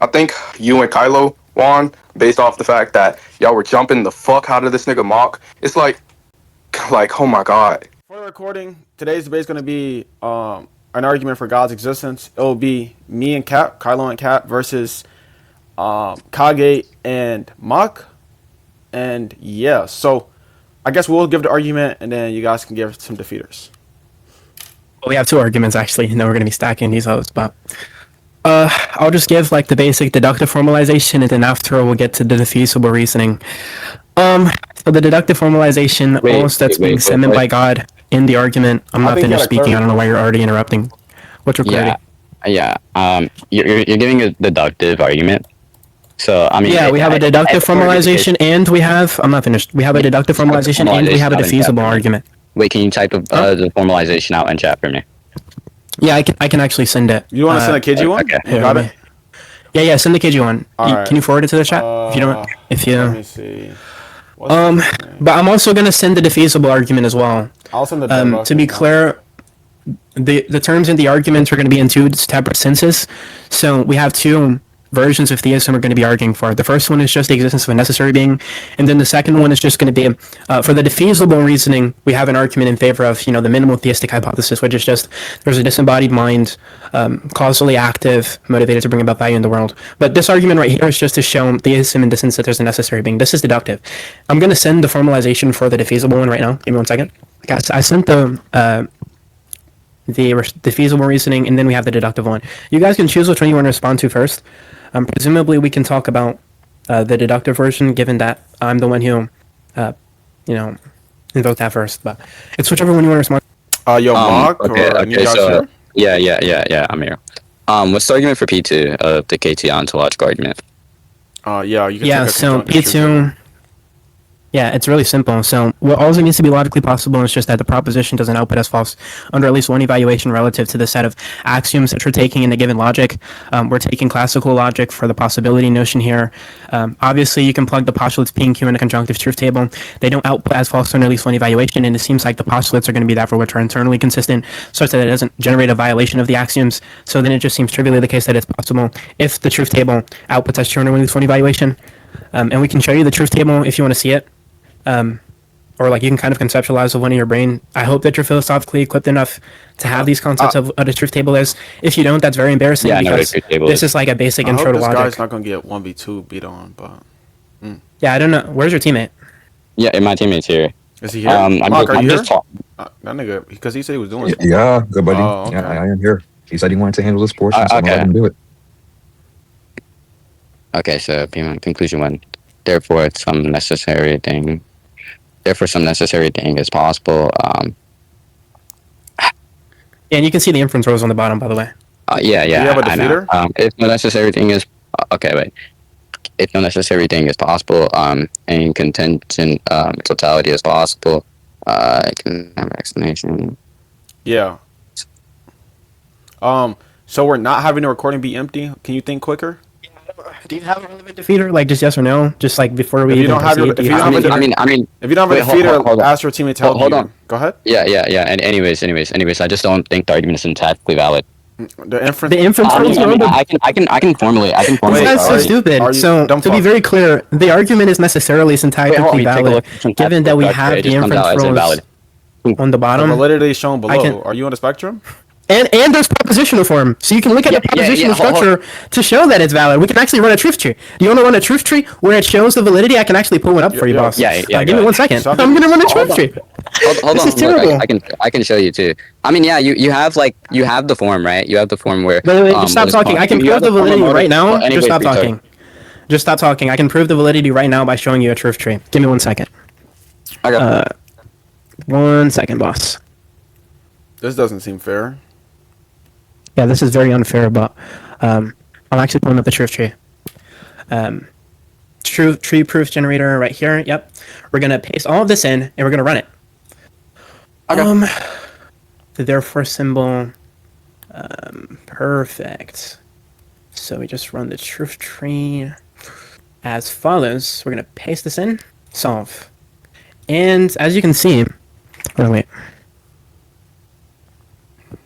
I think you and Kylo won based off the fact that y'all were jumping the fuck out of this nigga Mock. It's like, oh my god. For the recording, today's debate is going to be an argument for God's existence. It will be me and Capp, Kylo and Capp, versus Kage and Mock. And yeah, so I guess we'll give the argument, and then you guys can give some defeaters. Well, we have two arguments actually, and then we're going to be stacking these others, but I'll just give like the basic deductive formalization, and then after we'll get to the defeasible reasoning. So the deductive formalization, that's being summoned by God in the argument. I'm not finished speaking. I don't know why you're already interrupting. What's your clarity? Yeah. You're giving a deductive argument. So I mean, yeah, we have a deductive formalization, and we have. I'm not finished. We have a deductive formalization, and we have a defeasible argument. Wait, can you type the formalization out in chat for me? Yeah, I can actually send it. You want to send a KG one? Okay. You got it? Yeah, send the KG one. Right. Can you forward it to the chat? Let me see. But I'm also gonna send the defeasible argument as well. I'll send the to be clear, the terms in the arguments are going to be in two separate senses. So we have two versions of theism we're going to be arguing for. The first one is just the existence of a necessary being, and then the second one is just going to be for the defeasible reasoning. We have an argument in favor of the minimal theistic hypothesis, which is just there's a disembodied mind, causally active, motivated to bring about value in the world. But this argument right here is just to show theism in the sense that there's a necessary being. This is deductive. I'm going to send the formalization for the defeasible one right now. Give me 1 second. Guys, I sent the defeasible reasoning, and then we have the deductive one. You guys can choose which one you want to respond to first. Presumably, we can talk about the deductive version, given that I'm the one who, invoked that first. But it's whichever one you want to respond. Mock. Okay. So yeah, I'm here. What's the argument for P2 of the KT ontological argument? You can so P2. Yeah, it's really simple. So what also needs to be logically possible is just that the proposition doesn't output as false under at least one evaluation relative to the set of axioms that you're taking in a given logic. We're taking classical logic for the possibility notion here. Obviously, you can plug the postulates P and Q in a conjunctive truth table. They don't output as false under at least one evaluation, and it seems like the postulates are going to be that for which are internally consistent, such that it doesn't generate a violation of the axioms. So then it just seems trivially the case that it's possible if the truth table outputs as true under at least one evaluation. And we can show you the truth table if you want to see it. Or like you can kind of conceptualize the one in your brain. I hope that you're philosophically equipped enough to have these concepts of what a truth table is. If you don't, that's very embarrassing because this is like a basic intro to logic. This guy's not going to get 1v2 beat on, but... Yeah, I don't know. Where's your teammate? Yeah, my teammate's here. Is he here? Mark, are you here? That nigga, because he said he was doing something. Yeah, good buddy. Oh, okay. Yeah, I am here. He said he wanted to handle this portion, so I'm going to let him do it. Okay, so conclusion 1. Therefore, some necessary thing is possible. And you can see the inference rows on the bottom, by the way. Yeah. Do you have a defeater? If no necessary thing is if no necessary thing is possible, and contingent totality is possible, I can have an explanation. Yeah. So we're not having the recording be empty. Can you think quicker? Do you have a relevant defeater? Like just yes or no? Just like before we. If you don't have a defeater, ask your teammate to help you. Hold on. Go ahead. Yeah. And anyways, I just don't think the argument is syntactically valid. The inference. I can formulate. That's so stupid. So to be very clear, the argument is necessarily syntactically valid, given that we have the inference rules on the bottom. The validity is shown below. Are you on the spectrum? And there's propositional form, so you can look at the propositional structure to show that it's valid. We can actually run a truth tree. Do you want to run a truth tree where it shows the validity? I can actually pull one up for you, boss. Yeah. Give me 1 second. I'm gonna run a truth tree. Hold this on. is terrible. Look, I can show you too. I mean, you have the form, right? You have the form where. Wait, just stop talking. I can prove the validity right now. Just stop talking. Just stop talking. I can prove the validity right now by showing you a truth tree. Give me 1 second. Okay. 1 second, boss. This doesn't seem fair. Yeah, this is very unfair, but I'm actually pulling up the truth tree. Truth tree proof generator right here. Yep. We're going to paste all of this in, and we're going to run it. Okay. The therefore symbol. Perfect. So we just run the truth tree as follows. We're going to paste this in, solve. And as you can see... Oh, wait.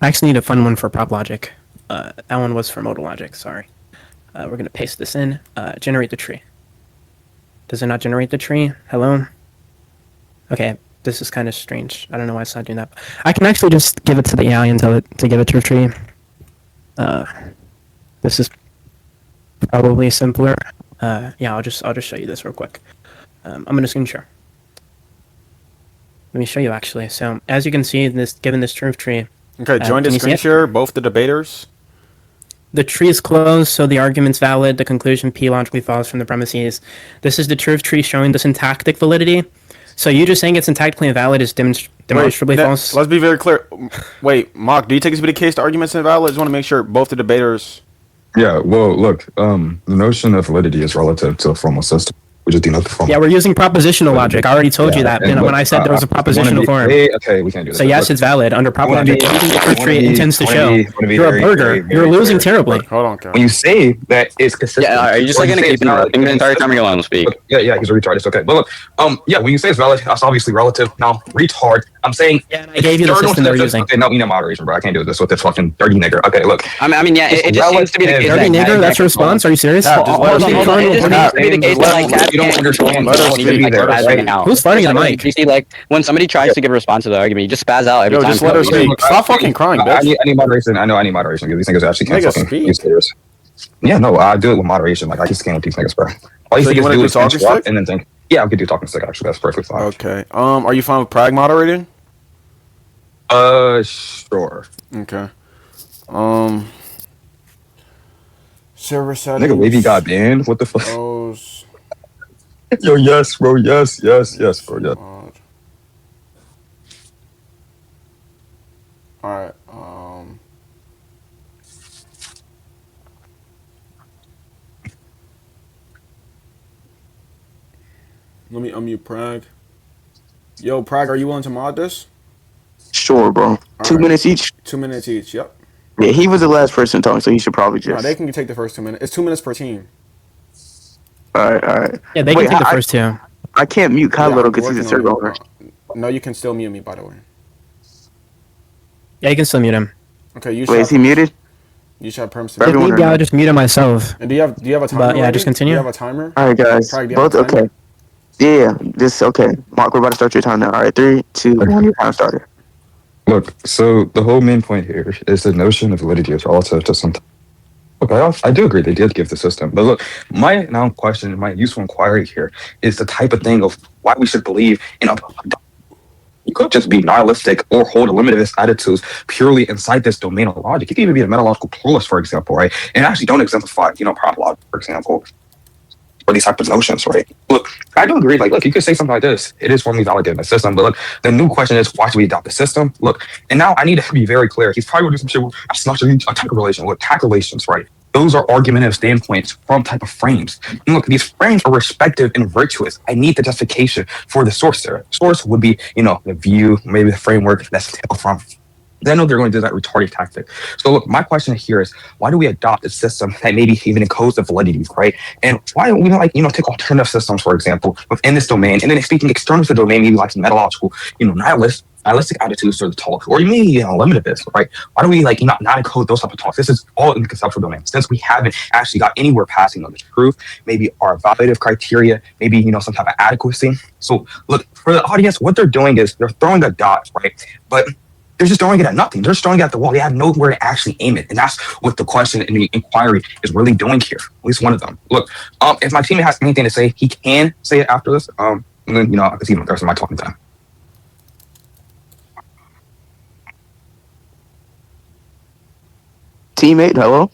I actually need a fun one for prop logic. That one was for modal logic, sorry. We're going to paste this in. Generate the tree. Does it not generate the tree? Hello? Okay, this is kind of strange. I don't know why it's not doing that. I can actually just give it to the AI and tell it to give it to a tree. This is probably simpler. Yeah, I'll just show you this real quick. I'm going to screen share. Let me show you actually. So as you can see, given this truth tree. Okay, join the can you see screen it? share, both the debaters. The tree is closed, so the argument's valid. The conclusion P logically follows from the premises. This is the truth tree showing the syntactic validity. So you just saying it's syntactically invalid is demonstrably false. Let's be very clear. Wait, Mock, do you take this to be the case? The argument's invalid? I just want to make sure both the debaters. Yeah, well, look, the notion of validity is relative to a formal system. We just denote the formal. Yeah, we're using propositional logic. I already told you that. And when I said there was a propositional form. Okay, we can't do that. So yes, it's valid under proper logic. Everything the truth tree intends to show. You're a burger. You're losing terribly. Hold on, Cal. When you say that it's consistent. Yeah, are you just like gonna keep interrupting the entire time you're allowing to speak? Yeah, he's a retard. It's okay. But look, yeah, when you say it's valid, that's obviously relative. Now, retard, I'm saying. Yeah, and I gave you the system they're using. Okay, no, you know moderation, bro. I can't do this with this fucking dirty nigger. Okay, look. I mean, yeah, it just seems to be the case. Dirty nigger, that's your response? Are you serious? Cap, just let us Hold on. It just seems to be the case that like Capp You don't can't understand. Let us speak. Who's farting at the mic? You see, like when somebody tries to give a response to the argument, you just spaz out every Yo, time. just let her speak. Stop fucking crying, I bitch. need moderation. I know I need moderation because these niggas actually can't Nigga, fucking speak. use serious. Yeah, no, I do it with moderation. Like I just can't with these niggas, bro. All you So you niggas wanna do do is talking interrupt stick? and then think. Yeah, I could do talking stick. Actually, that's perfectly fine. Okay. Are you fine with Prague moderating? Sure. Okay. Server settings. Nigga, Wavy got banned. What the fuck? Those. Yo, yes, bro. Yes, bro. Yes. Alright, let me unmute Prague. Yo, Prague, are you willing to mod this? Sure, bro. 2 right. minutes each. 2 minutes each, yep. Yeah, he was the last person talking, so he should probably No, just. they can take the first 2 minutes. It's 2 minutes per team. All right. Yeah, they can take the first two. I can't mute Kylo I'm because he's a working server on owner. it. No, you can still mute me, by the way. Yeah, you can still mute him. Okay, you Wait, is he should. muted? You should have perms. For everyone Maybe or I'll no? just mute him myself. And do you have a timer? But, yeah, already? just continue. Do you have a timer? All right, guys. Prague, do you have Both a timer? okay. Yeah, just okay. Mark, we're about to start your time now. All right, 3, 2, 1. Your time started. Look, so the whole main point here is the notion of validity is relative to something. Okay, I do agree they did give the system, but look, my now question, my useful inquiry here is the type of thing of why we should believe in a. You could just be nihilistic or hold limitativist attitudes purely inside this domain of logic. You can even be a metalogical pluralist, for example, right? And actually don't exemplify, prop logic, for example, or these type of notions, right? Look, I do agree. Like, look, you could say something like this. It is formally validated in the system, but look, the new question is, why should we adopt the system? Look, and now I need to be very clear. He's probably going to do some shit with that's not a type of relation. Look, type relations, right? Those are argumentative standpoints from type of frames. And look, these frames are respective and virtuous. I need the justification for the source there. Source would be, the view, maybe the framework that's taken from. Then I know they're going to do that retarded tactic. So look, my question here is, why do we adopt a system that maybe even encodes the validity, right? And why don't we take alternative systems, for example, within this domain, and then speaking external to the domain, maybe like some metalogical, nihilistic attitudes to the talk, or maybe limitativism, right? Why do we not encode those type of talks? This is all in the conceptual domain. Since we haven't actually got anywhere past the truth, maybe our evaluative criteria, maybe some type of adequacy. So look, for the audience, what they're doing is they're throwing a dot, right? But they're just throwing it at nothing. They're just throwing it at the wall. They have nowhere to actually aim it. And that's what the question and the inquiry is really doing here. At least one of them. Look, if my teammate has anything to say, he can say it after this. And then, I can see him the rest of my talking time. Teammate, hello?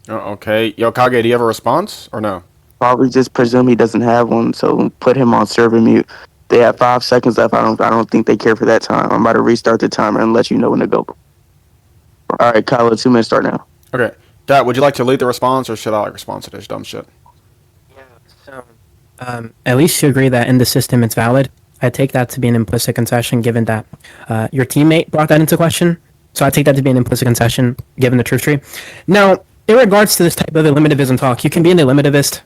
Oh, okay. Yo, Kage, do you have a response or no? Probably just presume he doesn't have one, so put him on server mute. They have 5 seconds left. I don't think they care for that time. I'm about to restart the timer and let you know when to go. All right, Kylo, 2 minutes start now. Okay. Dad, would you like to lead the response or should I respond to this dumb shit? So, at least you agree that in the system it's valid. I take that to be an implicit concession given that your teammate brought that into question. So I take that to be an implicit concession given the truth tree. Now, in regards to this type of eliminativism talk, you can be an eliminativist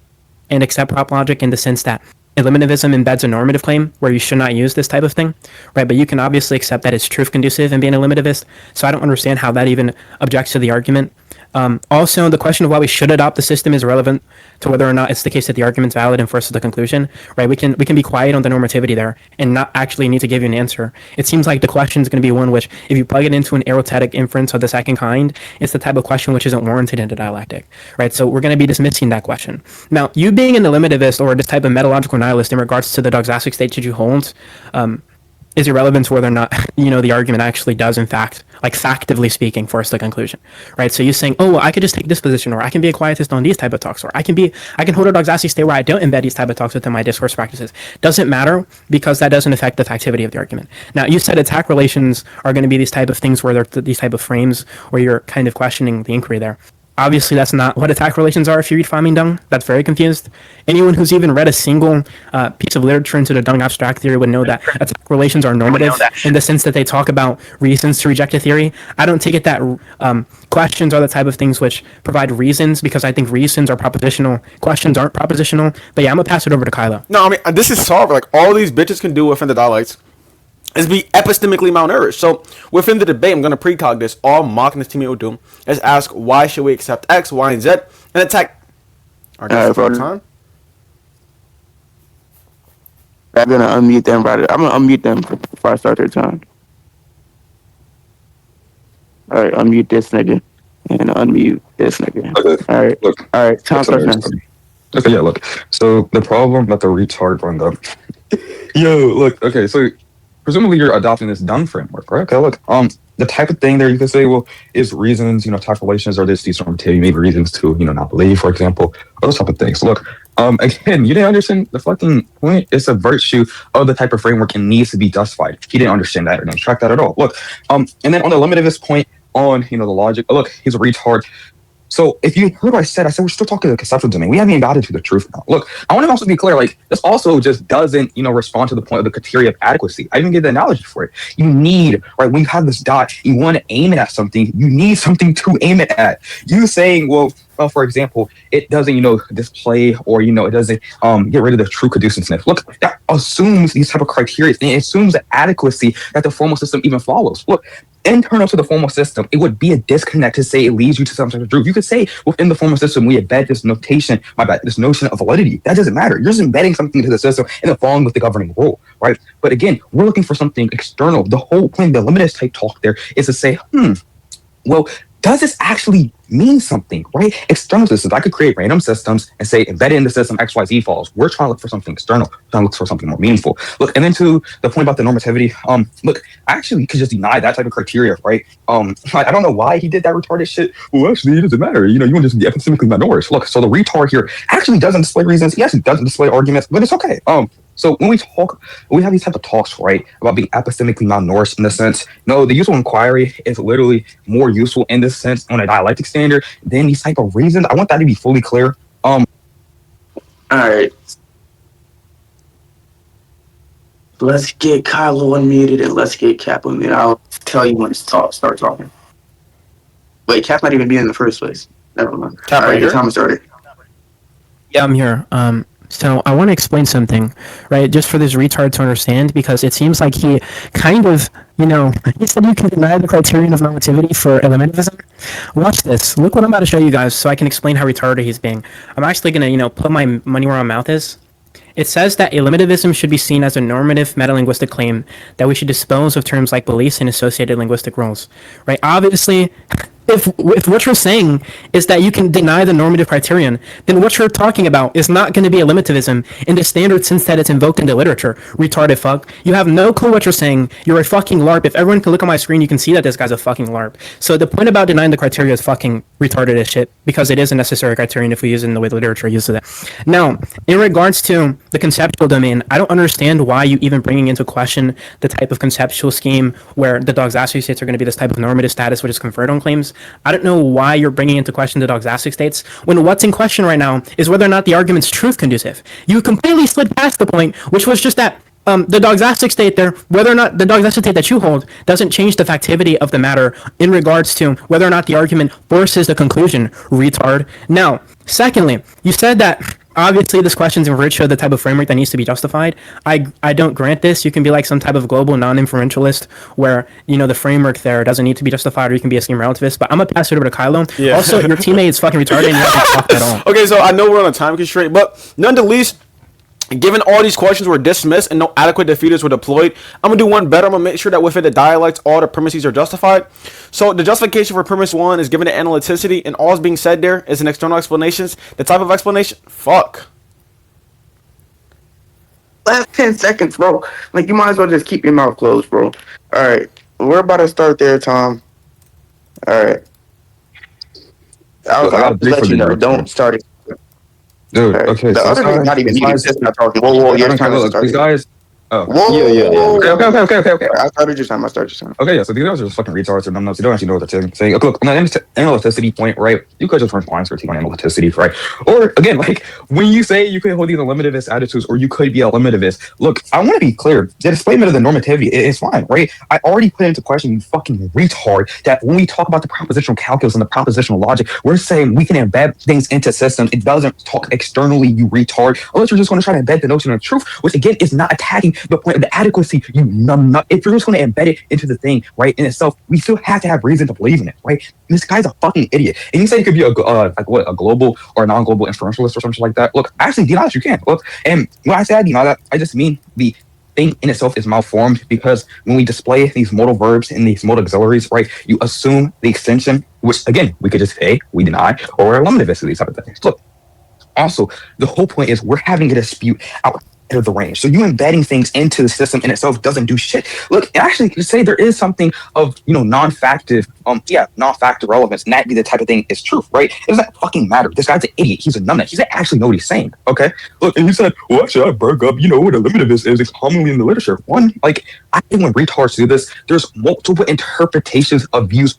and accept prop logic in the sense that eliminativism embeds a normative claim where you should not use this type of thing, right? But you can obviously accept that it's truth conducive and being a eliminativist. So I don't understand how that even objects to the argument. Also, the question of why we should adopt the system is relevant to whether or not it's the case that the argument's valid and forces the conclusion, right? We can be quiet on the normativity there and not actually need to give you an answer. It seems like the question is going to be one which, if you plug it into an aerostatic inference of the second kind, it's the type of question which isn't warranted in the dialectic, right? So we're going to be dismissing that question. Now, you being an eliminativist or this type of metalogical nihilist in regards to the dogmatic state that you hold, is irrelevant to whether or not the argument actually does in fact, like factively speaking, force the conclusion, right? So you're saying, oh, well, I could just take this position, or I can be a quietist on these type of talks, or I can hold a dogmatic state where I don't embed these type of talks within my discourse practices. Doesn't matter, because that doesn't affect the factivity of the argument. Now, you said attack relations are going to be these type of things where they're these type of frames where you're kind of questioning the inquiry there. Obviously, that's not what attack relations are if you read Faming Dung. That's very confused. Anyone who's even read a single piece of literature into the Dung abstract theory would know that attack relations are normative in the sense that they talk about reasons to reject a theory. I don't take it that questions are the type of things which provide reasons, because I think reasons are propositional. Questions aren't propositional. But yeah, I'm going to pass it over to Kylo. No, I mean, this is solved. Like, all these bitches can do within the dialects is be epistemically malnourished. So within the debate, I'm going to precog this. All Mock and his teammate will do is ask, why should we accept X, Y, and Z, and attack our guest for time. I'm going to unmute them I'm going to unmute them before I start their time. All right, unmute this nigga. And unmute this nigga. Okay. All right. Look. All right, time starts now. Okay, yeah, look. So the problem that the retard brought up. Yo, look, okay, so presumably you're adopting this Dung framework, right? Okay, look, the type of thing there you could say, well, is reasons, attack relations, or these normativity, maybe reasons to, not believe, for example, those type of things. Look, again, you didn't understand the fucking point. It's a virtue of the type of framework and needs to be justified. He didn't understand that or didn't track that at all. Look, and then on the limitativist point on, the logic, look, he's a retard. So if you heard what I said we're still talking to the conceptual domain. We haven't even gotten to the truth now. Look, I want to also be clear, like, this also just doesn't, respond to the point of the criteria of adequacy. I even give the analogy for it. You need, right, when you have this dot, you want to aim it at something, you need something to aim it at. You saying, well, for example, it doesn't, display, or, it doesn't get rid of the true caduceusness. Look, that assumes these type of criteria, and it assumes the adequacy that the formal system even follows. Look, internal to the formal system, it would be a disconnect to say it leads you to some type of truth. You could say within the formal system, we embed this notation, this notion of validity. That doesn't matter. You're just embedding something into the system and then following with the governing rule, right? But again, we're looking for something external. The whole point, the limited type talk there is to say, well, does this actually mean something, right? External systems. I could create random systems and say embedded in the system XYZ falls. We're trying to look for something external, trying to look for something more meaningful. Look, and then to the point about the normativity, look, actually, we could just deny that type of criteria, right? I don't know why he did that retarded shit. Well, actually, it doesn't matter. You want to just be epistemically malnourished. Look, so the retard here actually doesn't display reasons. Yes, it doesn't display arguments, but it's okay. So when we have these type of talks, right, about being epistemically malnourished in the sense, no, the useful inquiry is literally more useful in this sense on a dialectic standard than these type of reasons. I want that to be fully clear. All right. Let's get Kylo unmuted and let's get Capp unmuted. I'll tell you when to start talking. Wait, Capp not even be in the first place. Never mind. Capp, all right, your time has started. Yeah, I'm here. So I want to explain something, right, just for this retard to understand, because it seems like he kind of, he said you can deny the criterion of normativity for eliminativism. Watch this. Look what I'm about to show you guys so I can explain how retarded he's being. I'm actually going to, put my money where my mouth is. It says that eliminativism should be seen as a normative metalinguistic claim that we should dispose of terms like beliefs and associated linguistic roles, right? Obviously, if what you're saying is that you can deny the normative criterion, then what you're talking about is not going to be eliminativism in the standard sense that it's invoked in the literature. Retarded fuck. You have no clue what you're saying. You're a fucking LARP. If everyone can look on my screen, you can see that this guy's a fucking LARP. So the point about denying the criteria is fucking retarded as shit, because it is a necessary criterion if we use it in the way the literature uses it. Now, in regards to the conceptual domain, I don't understand why you even bringing into question the type of conceptual scheme where the dogmatic states are going to be this type of normative status which is conferred on claims. I don't know why you're bringing into question the dogmatic states when what's in question right now is whether or not the argument's truth conducive. You completely slid past the point, which was just that the dogmatic state there, whether or not the dogmatic state that you hold doesn't change the factivity of the matter in regards to whether or not the argument forces the conclusion, retard. Now, secondly, you said that obviously this question's in virtue of the type of framework that needs to be justified. I don't grant this. You can be like some type of global non-inferentialist where, you know, the framework there doesn't need to be justified, or you can be a scheme relativist. But I'm gonna pass it over to Kylo. Yeah. Also, your teammate is fucking retarded and you haven't talked at all. Okay, so I know we're on a time constraint, but nonetheless, given all these questions were dismissed and no adequate defeaters were deployed, I'm going to do one better. I'm going to make sure that within the dialects, all the premises are justified. So the justification for premise 1 is given the analyticity, and all is being said there is an external explanations. The type of explanation, fuck. Last 10 seconds, bro. Like, you might as well just keep your mouth closed, bro. All right. We're about to start there, Tom. All right. I'll just let you know. Don't start it. Dude, Right. okay. The other guys, not even these needed. guys- Just not talking. Whoa, your time is look, starting. these guys. Oh. Whoa, Okay. I started your time. Okay, yeah, so these guys are just fucking retards or numbnuts. You don't actually know what they're saying. Look, on the analyticity point, right? You could just run lines critique on analyticity, right? Or, again, like, when you say you could hold these limitativist attitudes or you could be a limitativist, look, I want to be clear. The displacement of the normativity is fine, right? I already put into question, you fucking retard, that when we talk about the propositional calculus and the propositional logic, we're saying we can embed things into systems. It doesn't talk externally, you retard. Unless you're just going to try to embed the notion of truth, which, again, is not attacking the point of the adequacy, you numbnut. If you're just going to embed it into the thing, right, in itself, we still have to have reason to believe in it, right? This guy's a fucking idiot. And you say he could be a global or a non-global inferentialist or something like that. Look, actually, deny that you can. Look, and when I say I deny that, I just mean the thing in itself is malformed, because when we display these modal verbs and these modal auxiliaries, right, you assume the extension, which, again, we could just say we deny, or we're eliminativist of these type of things. Look, also, the whole point is we're having a dispute out of the range. So you embedding things into the system in itself doesn't do shit. Look, actually, you say there is something of, you know, non-factive relevance, and that be the type of thing is truth, right? It doesn't fucking matter. This guy's an idiot. He's a numbnut. He doesn't actually know what he's saying, okay? Look, and you said, well, actually, I broke up, you know, what a limitativist is. It's commonly in the literature. One, like, I think when retards do this, there's multiple interpretations of views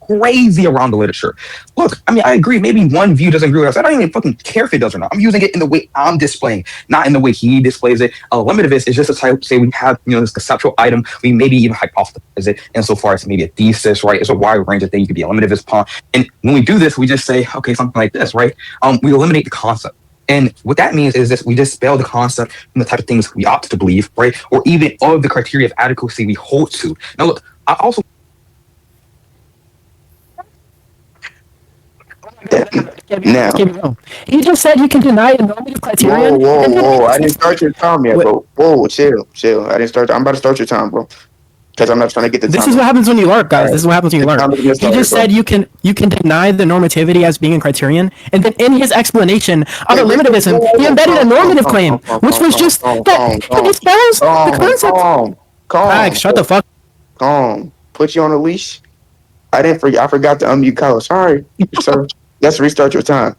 crazy around the literature. Look, I mean, I agree. Maybe one view doesn't agree with us. I don't even fucking care if it does or not. I'm using it in the way I'm displaying, not in the way he displays it. A limitativist is just a type, say we have, you know, this conceptual item. We maybe even hypothesize it insofar as maybe a thesis, right? It's a wide range of things you could be a limitativist upon. And when we do this, we just say, okay, something like this, right? We eliminate the concept. And what that means is this: we dispel the concept from the type of things we opt to believe, right? Or even of the criteria of adequacy we hold to. Now, look, I also now. He just said you can deny a normative criterion. Whoa. I didn't start your time yet, bro. Whoa, chill. I didn't start. I'm about to start your time, bro. Because I'm not trying to get the time. This is what happens when you LARP, guys. This is what happens when you LARP. He just said you can deny the normativity as being a criterion, and then in his explanation of eliminativism, he embedded a normative claim, which was just that he dispels the concept. Calm. Shut the fuck. Calm. Put you on a leash. I forgot to unmute Kylo. Sorry, sir. Let's restart your time.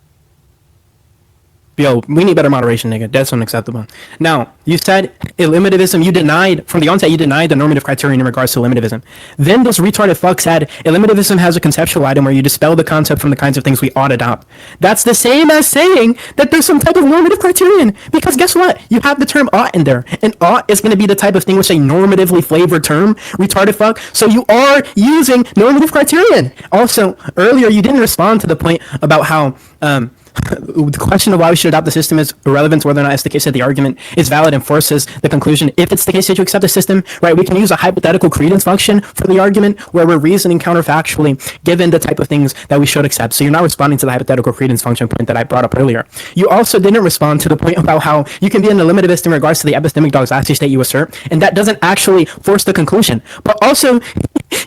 Yo, we need better moderation, nigga. That's unacceptable. Now, you said eliminativism, you denied the normative criterion in regards to eliminativism. Then this retarded fuck said eliminativism has a conceptual item where you dispel the concept from the kinds of things we ought adopt. That's the same as saying that there's some type of normative criterion. Because guess what? You have the term ought in there. And ought is going to be the type of thing which is a normatively flavored term, retarded fuck. So you are using normative criterion. Also, earlier you didn't respond to the point about how the question of why we should adopt the system is irrelevant to whether or not it's the case that the argument is valid and forces the conclusion. If it's the case that you accept the system, right, we can use a hypothetical credence function for the argument where we're reasoning counterfactually given the type of things that we should accept. So you're not responding to the hypothetical credence function point that I brought up earlier. You also didn't respond to the point about how you can be an eliminativist in regards to the epistemic doxasty state you assert, and that doesn't actually force the conclusion. But also,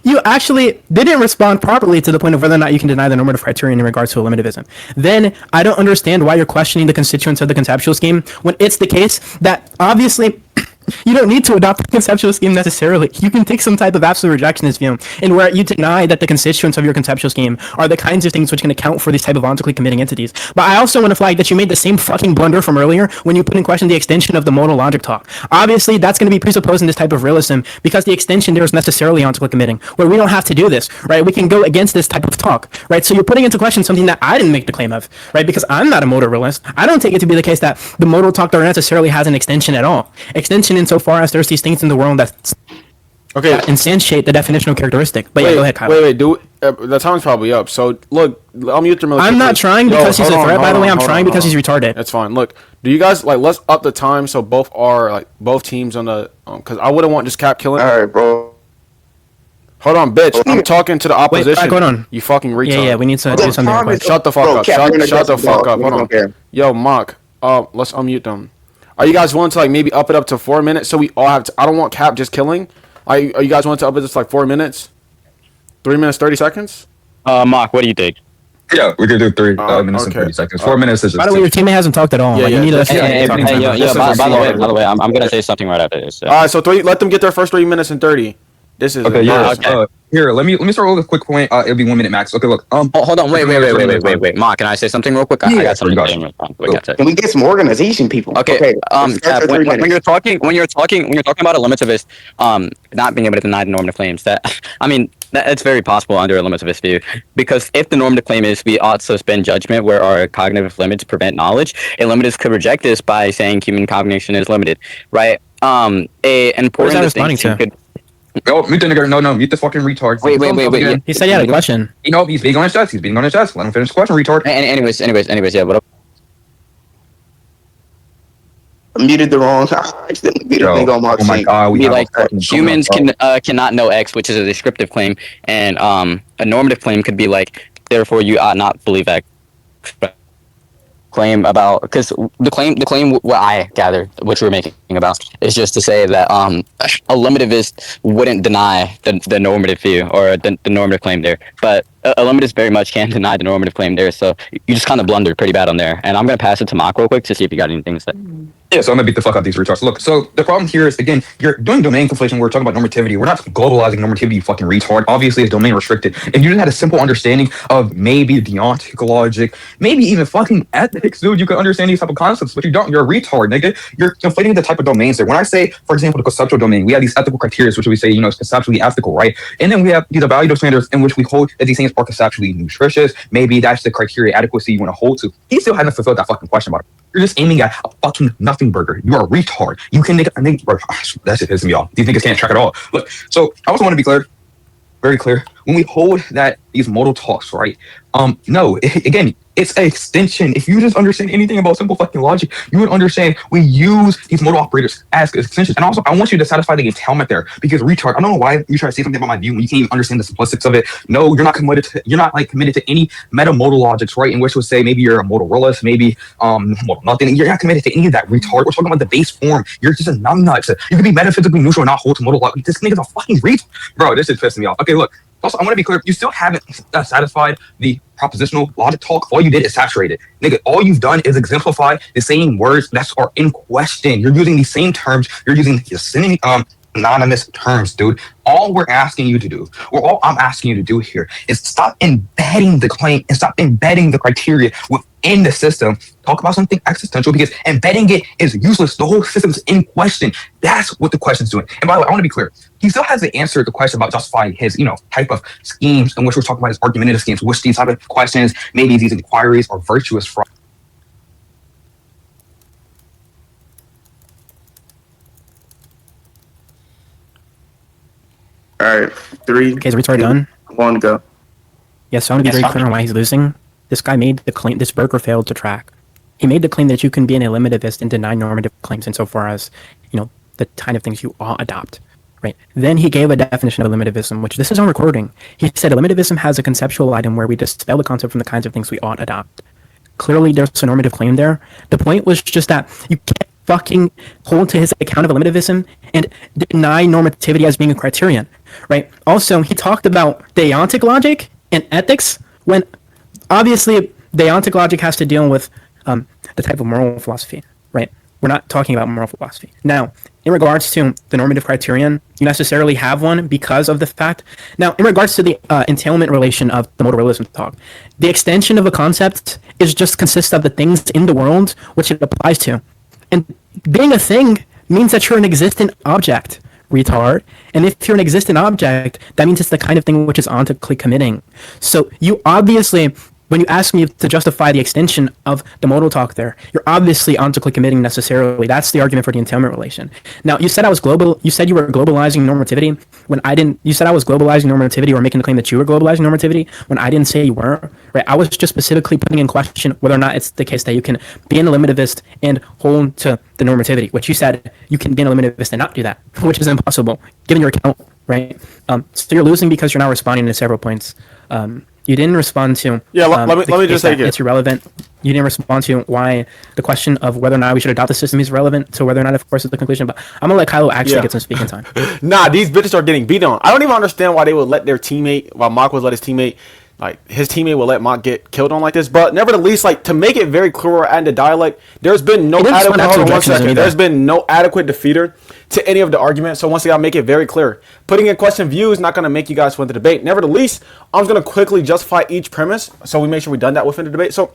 you actually didn't respond properly to the point of whether or not you can deny the normative criterion in regards to eliminativism. Then I don't understand why you're questioning the constituents of the conceptual scheme when it's the case that obviously you don't need to adopt the conceptual scheme necessarily. You can take some type of absolute rejectionist view in where you deny that the constituents of your conceptual scheme are the kinds of things which can account for these type of ontologically committing entities. But I also want to flag that you made the same fucking blunder from earlier when you put in question the extension of the modal logic talk. Obviously, that's going to be presupposing this type of realism because the extension there is necessarily ontologically committing, where we don't have to do this, right? We can go against this type of talk, right? So you're putting into question something that I didn't make the claim of, right? Because I'm not a modal realist. I don't take it to be the case that the modal talk there necessarily has an extension at all. Extension insofar as there's these things in the world that Okay. instantiate the definitional characteristic. But yeah, go ahead, Kyle. Wait. The time's probably up. So look, I'll mute them. I'm not trying because he's a threat. By the way, I'm trying because he's retarded. That's fine. Look, do you guys like? Let's up the time so both teams on the because I wouldn't want just Capp killing. All right, bro. Hold on, bitch. I'm talking to the opposition. Wait, hold on. You fucking retard. Yeah, we need to do something real quick. Shut the fuck up. Shut the fuck up. Hold on. Yo, Mock. Let's unmute them. Are you guys willing to like maybe up it up to 4 minutes so we all have to? I don't want Capp just killing. Are you guys willing to up it to like 4 minutes? 3 minutes 30 seconds? Mock, what do you think? Yeah, we could do 3 minutes and 30 seconds. 4 minutes is just. By the way, your teammate hasn't talked at all. Yeah, You need to let By the way, I'm gonna say something right after this. All right, so let them get their first 3 minutes and 30. This is Okay, yeah. Okay. Here, let me start with a quick point. It'll be 1 minute max. Okay, look. Hold on. Wait. Mark, can I say something real quick? I got something to say real quick. Can we get some organization, people? Okay. When you're talking about a limitivist, not being able to deny the normative claims, it's very possible under a limitivist view, because if the normative claim is we ought to suspend judgment where our cognitive limits prevent knowledge, a limitist could reject this by saying human cognition is limited, right? A important distinction could. Oh, mute the nigga. No, mute the fucking retard. Wait. He said he had a question. You know, he's being on his chest. Let him finish the question, retard. Anyways, yeah, what up? I muted the wrong. I accidentally muted the thing on Mark's my god, be like humans cannot know X, which is a descriptive claim, and a normative claim could be like, therefore you ought not believe X. Claim about, because the claim what I gather, which we're making about, is just to say that a limitivist wouldn't deny the normative view or the normative claim there, but a limitist very much can deny the normative claim there. So you just kind of blundered pretty bad on there, and I'm gonna pass it to Mock real quick to see if you got anything to say. Yeah, so I'm gonna beat the fuck out of these retards. Look, so the problem here is, again, you're doing domain conflation. We're talking about normativity. We're not globalizing normativity, you fucking retard. Obviously, it's domain restricted. If you just had a simple understanding of maybe deontic logic, maybe even fucking ethics, dude, you could understand these type of concepts, but you don't. You're a retard, nigga. You're conflating the type of domains there. When I say, for example, the conceptual domain, we have these ethical criteria, which we say, it's conceptually ethical, right? And then we have these evaluative standards in which we hold that these things are conceptually nutritious. Maybe that's the criteria adequacy you want to hold to. He still hasn't fulfilled that fucking question about it. You're just aiming at a fucking nothing burger. You are a retard. You can make bro, that shit pisses me off. These niggas can't track at all. Look, so I also want to be clear, very clear. When we hold that these modal talks, right? No, again, it's an extension. If you just understand anything about simple fucking logic, you would understand we use these modal operators as extensions. And also, I want you to satisfy the entailment there, because retard, I don't know why you try to say something about my view when you can't even understand the simplistics of it. No, you're not committed to any meta-modal logics, right? In which would say maybe you're a modal realist, maybe modal nothing. You're not committed to any of that, retard. We're talking about the base form. You're just a numbnut. You can be metaphysically neutral and not hold to modal logic. This nigga's a fucking retard. Bro, this is pissing me off. Okay, look. Also, I want to be clear. You still haven't satisfied the propositional logic talk. All you did is saturate it. Nigga, all you've done is exemplify the same words that are in question. You're using these same terms. You're using anonymous terms, dude. All we're asking you to do, or all I'm asking you to do here, is stop embedding the claim and stop embedding the criteria within the system. Talk about something existential, because embedding it is useless. The whole system is in question. That's what the question's doing. And by the way, I want to be clear. He still hasn't answered the question about justifying his, type of schemes in which we're talking about his argumentative schemes, which these type of questions, maybe these inquiries are virtuous fraud. All right, 3. Okay, is retard done? 1, go. Yes, so I want to be very clear on why he's losing. This guy made the claim, this burger failed to track. He made the claim that you can be an eliminativist and deny normative claims insofar as, the kind of things you all adopt, right? Then he gave a definition of eliminativism, which this is on recording. He said eliminativism has a conceptual item where we dispel the concept from the kinds of things we ought adopt. Clearly, there's a normative claim there. The point was just that you can't fucking hold to his account of eliminativism and deny normativity as being a criterion, right? Also, he talked about deontic logic and ethics, when obviously deontic logic has to deal with the type of moral philosophy, right? We're not talking about moral philosophy. Now, in regards to the normative criterion, you necessarily have one because of the fact. Now, in regards to the entailment relation of the modal realism talk, the extension of a concept consists of the things in the world which it applies to. And being a thing means that you're an existent object, retard. And if you're an existent object, that means it's the kind of thing which is ontically committing. So you obviously when you ask me to justify the extension of the modal talk there, you're obviously ontically committing necessarily. That's the argument for the entailment relation. Now, you said I was global. You said you were globalizing normativity when I didn't. You said I was globalizing normativity or making the claim that you were globalizing normativity when I didn't say you were. Right? I was just specifically putting in question whether or not it's the case that you can be an eliminativist and hold to the normativity, which you said you can be an eliminativist and not do that, which is impossible given your account. Right? So you're losing because you're not responding to several points. You didn't respond to. Yeah, let me just take it. It's irrelevant. You didn't respond to why the question of whether or not we should adopt the system is relevant to whether or not, of course, is the conclusion. But I'm gonna let Kylo actually get some speaking time. Nah, these bitches are getting beat on. I don't even understand why they would let their teammate, while Mock would let his teammate, like his teammate would let Mock get killed on like this. But nevertheless, like to make it very clear and the dialect, there's been no adequate. Hold on 1 second. There's been no adequate defeater to any of the arguments. So once again, I'll make it very clear. Putting in question view is not going to make you guys win the debate. Nevertheless, I'm just going to quickly justify each premise. So we make sure we've done that within the debate. So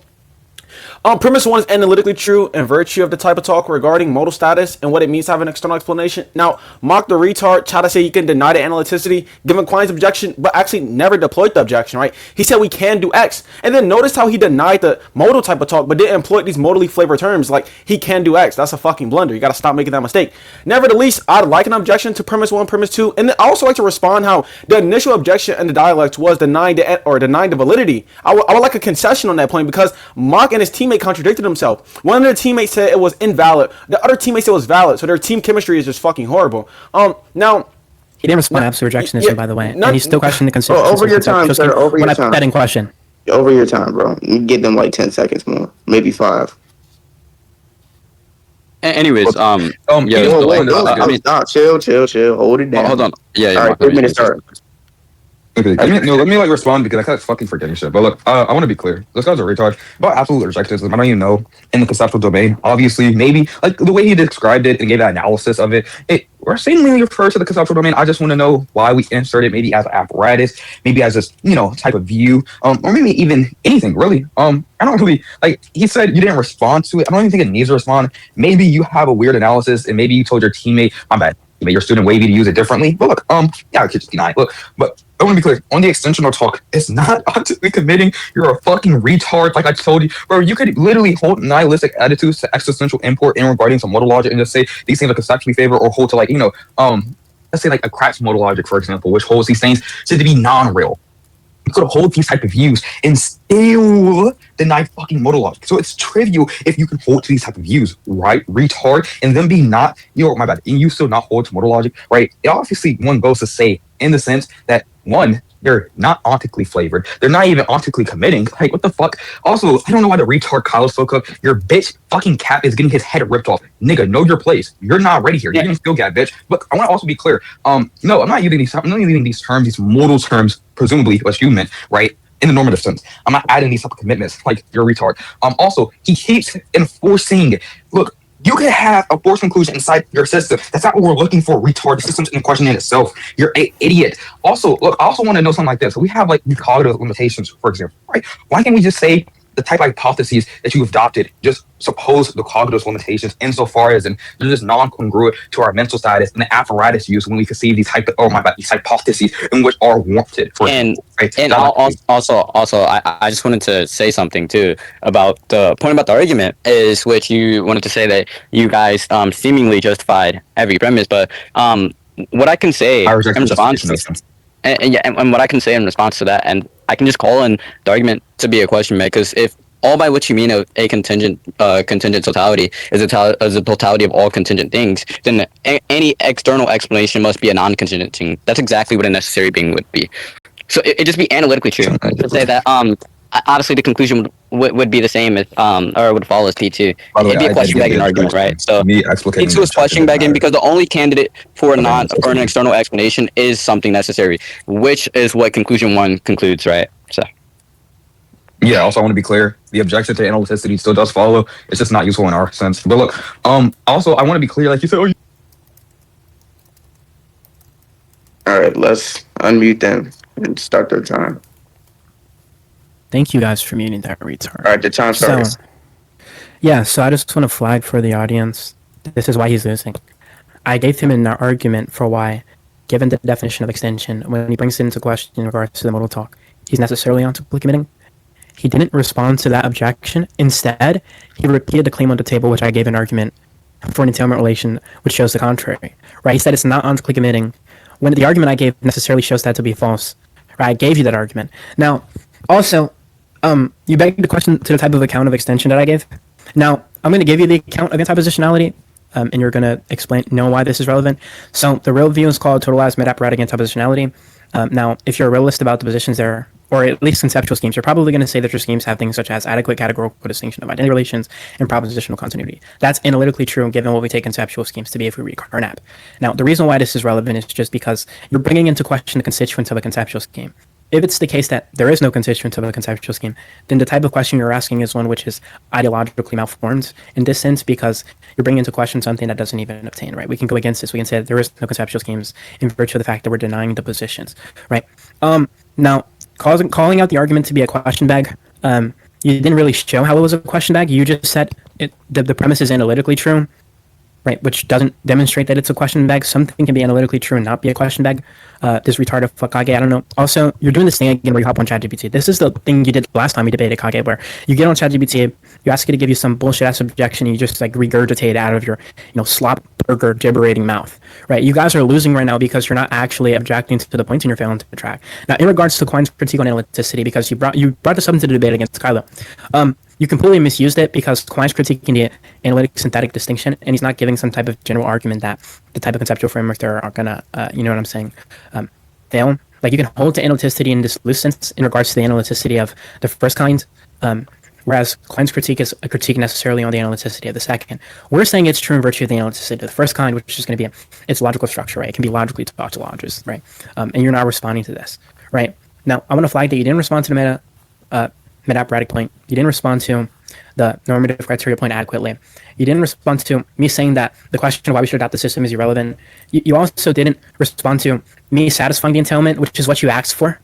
premise 1 is analytically true in virtue of the type of talk regarding modal status and what it means to have an external explanation. Now, Mock the retard tried to say you can deny the analyticity given Quine's objection, but actually never deployed the objection, right? He said we can do X. And then notice how he denied the modal type of talk, but didn't employ these modally flavored terms like he can do X. That's a fucking blunder. You got to stop making that mistake. Nevertheless, I'd like an objection to premise 1, premise 2. And then I also like to respond how the initial objection in the dialect was denying the validity. I would like a concession on that point because Mock and his teammate contradicted himself. One of their teammates said it was invalid. The other teammate said it was valid. So their team chemistry is just fucking horrible. Now he didn't respond to absolute rejectionism, by the way, and he's still questioning the consistency. Over your time, sir. Over your time. That in question. Over your time, bro. You give them like 10 seconds more, maybe 5. Anyways, Stop. Chill. Hold it down. Hold on. Yeah. All right, 3 minutes start. Okay, let me like respond because I kept fucking forgetting shit. But look, I want to be clear. This guy's a retard. About absolute rejectionism, I don't even know in the conceptual domain. Obviously, maybe like the way he described it and gave that analysis of it, we're seemingly refers to the conceptual domain. I just want to know why we insert it, maybe as an apparatus, maybe as this type of view, or maybe even anything really. I don't really like. He said you didn't respond to it. I don't even think it needs to respond. Maybe you have a weird analysis, and maybe you told your teammate, "My bad." Your student wavy to use it differently. But look, I could just deny it. Look, but I want to be clear. On the extensional talk, it's not actively committing. You're a fucking retard, like I told you. Bro, you could literally hold nihilistic attitudes to existential import in regarding some modal logic and just say these things are conceptually favored, or hold to like, let's say like a Kratz modal logic, for example, which holds these things to be non-real. You could hold these type of views and still deny fucking modal logic. So it's trivial if you can hold to these type of views, right? Retard, and then be not, my bad, and you still not hold to modal logic, right? It obviously one goes to say in the sense that one, they're not ontically flavored. They're not even ontically committing. Like, what the fuck? Also, I don't know why the retard Kylo spoke up. Your bitch fucking Capp is getting his head ripped off. Nigga, know your place. You're not ready here. You're getting skill gap, bitch. But I want to also be clear. No, I'm not using these terms, these modal terms, presumably, what you meant, right? In the normative sense. I'm not adding these type of commitments. Like, you're a retard. Also, he keeps enforcing, look, you can have a forced conclusion inside your system. That's not what we're looking for, retard. The system's in question in itself. You're an idiot. Also, look, I also want to know something like this. So we have like cognitive limitations, for example, right? Why can't we just say the type of hypotheses that you've adopted, just suppose the cognitive limitations insofar as they're just non-congruent to our mental status and the apparatus used when we conceive these these hypotheses in which are warranted. I just wanted to say something too about the point about the argument is which you wanted to say that you guys seemingly justified every premise, but what I can say in response to and what I can say in response to that, and I can just call in the argument to be a question mark, because if all by what you mean of a contingent totality is a totality of all contingent things, then any external explanation must be a non-contingent thing. That's exactly what a necessary being would be. So it just be analytically true to say that obviously the conclusion would be the same as or would follow as P2. It'd be a question begging argument, right? So P2 is question begging because the only candidate for an external explanation is something necessary, which is what conclusion 1 concludes, right? So yeah, also I want to be clear. The objection to analyticity still does follow. It's just not useful in our sense. But look, also I want to be clear, like you said. All right, let's unmute them and start their time. Thank you guys for muting that retard. All right, the time starts. So I just want to flag for the audience. This is why he's losing. I gave him an argument for why, given the definition of extension, when he brings it into question in regards to the modal talk, he's necessarily onto committing. he didn't respond to that objection. Instead, he repeated the claim on the table, which I gave an argument for an entailment relation, which shows the contrary. Right? He said it's not on-click emitting, when the argument I gave necessarily shows that to be false. Right? I gave you that argument. Now, also, you begged the question to the type of account of extension that I gave. Now, I'm going to give you the account of antipositionality, and you're going to know why this is relevant. So the real view is called totalized meta-operatic antipositionality. Now, if you're a realist about the positions there, or at least conceptual schemes, you're probably going to say that your schemes have things such as adequate categorical distinction of identity relations and propositional continuity. That's analytically true given what we take conceptual schemes to be if we read Carnap. Now, the reason why this is relevant is just because you're bringing into question the constituents of a conceptual scheme. If it's the case that there is no constituents of a conceptual scheme, then the type of question you're asking is one which is ideologically malformed in this sense, because you're bringing into question something that doesn't even obtain, right? We can go against this. We can say that there is no conceptual schemes in virtue of the fact that we're denying the positions, right? Now, calling out the argument to be a question bag, you didn't really show how it was a question bag. You just said the premise is analytically true, right? Which doesn't demonstrate that it's a question bag. Something can be analytically true and not be a question bag. This retarded fuck Kage, I don't know. Also, you're doing this thing again where you hop on ChatGPT. This is the thing you did last time we debated Kage, where you get on ChatGPT, you ask it to give you some bullshit ass objection, and you just like regurgitate it out of your, slop burger gibberating mouth, right? You guys are losing right now because you're not actually objecting to the points in your failing to track. Now, in regards to Quine's critique on analyticity, because you brought this up into the debate against Kylo, you completely misused it because Quine's critiquing the analytic synthetic distinction, and he's not giving some type of general argument that the type of conceptual framework there are gonna, you know what I'm saying, fail. Like, you can hold to analyticity in this loose sense in regards to the analyticity of the first kind, whereas Quine's critique is a critique necessarily on the analyticity of the second. We're saying it's true in virtue of the analyticity of the first kind, which is going to be its logical structure, right? It can be logically tautologous, right? And you're not responding to this, right? Now, I want to flag that you didn't respond to the meta-operatic point. You didn't respond to the normative criteria point adequately. You didn't respond to me saying that the question of why we should adopt the system is irrelevant. You also didn't respond to me satisfying the entailment, which is what you asked for.